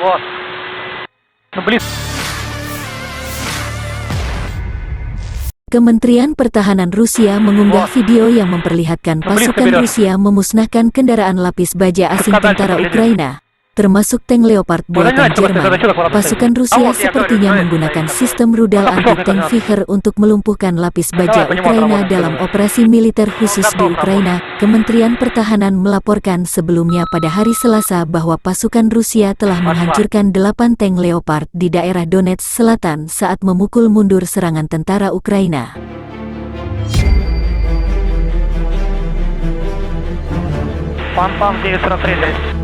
Bos. Beli. Kementerian Pertahanan Rusia mengunggah video yang memperlihatkan pasukan Rusia memusnahkan kendaraan lapis baja asing tentara Ukraina, termasuk tank Leopard buatan Jerman. Pasukan Rusia sepertinya menggunakan sistem rudal anti-tank Viher untuk melumpuhkan lapis baja Ukraina dalam operasi militer khusus di Ukraina. Kementerian Pertahanan melaporkan sebelumnya pada hari Selasa bahwa pasukan Rusia telah menghancurkan 8 tank Leopard di daerah Donetsk Selatan saat memukul mundur serangan tentara Ukraina. Пам-пам, 943.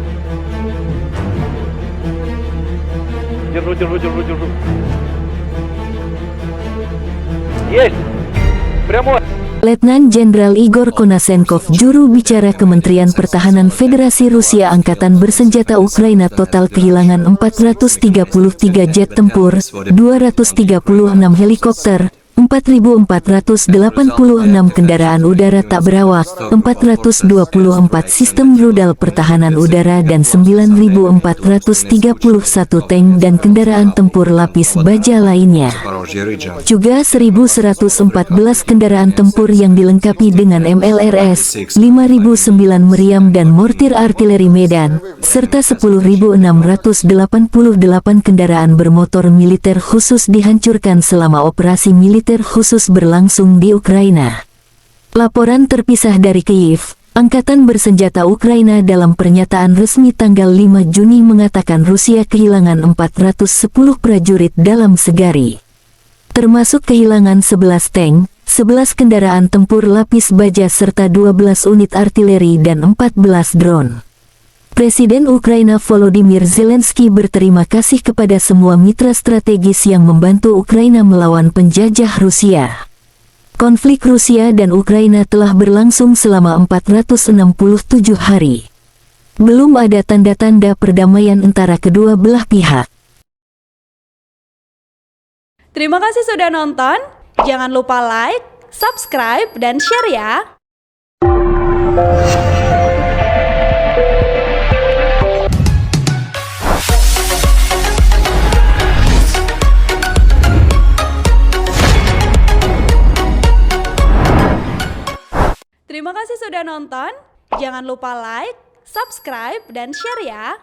Держу. Есть! Прямой! Letnan Jenderal Igor Konasenkov, juru bicara Kementerian Pertahanan Federasi Rusia Angkatan Bersenjata Ukraina, total kehilangan 433 jet tempur, 236 helikopter, 4.486 kendaraan udara tak berawak, 424 sistem rudal pertahanan udara dan 9.431 tank dan kendaraan tempur lapis baja lainnya. Juga 1.114 kendaraan tempur yang dilengkapi dengan MLRS, 5.009 meriam dan mortir artileri Medan, serta 10.688 kendaraan bermotor militer khusus dihancurkan selama operasi militer khusus berlangsung di Ukraina. Laporan terpisah dari Kyiv, Angkatan Bersenjata Ukraina dalam pernyataan resmi tanggal 5 Juni mengatakan Rusia kehilangan 410 prajurit dalam segari, termasuk kehilangan 11 tank, 11 kendaraan tempur lapis baja serta 12 unit artileri dan 14 drone. Presiden Ukraina Volodymyr Zelensky berterima kasih kepada semua mitra strategis yang membantu Ukraina melawan penjajah Rusia. Konflik Rusia dan Ukraina telah berlangsung selama 467 hari. Belum ada tanda-tanda perdamaian antara kedua belah pihak. Terima kasih sudah nonton. Jangan lupa like, subscribe, dan share ya. Terima kasih sudah nonton. Jangan lupa like, subscribe, dan share ya.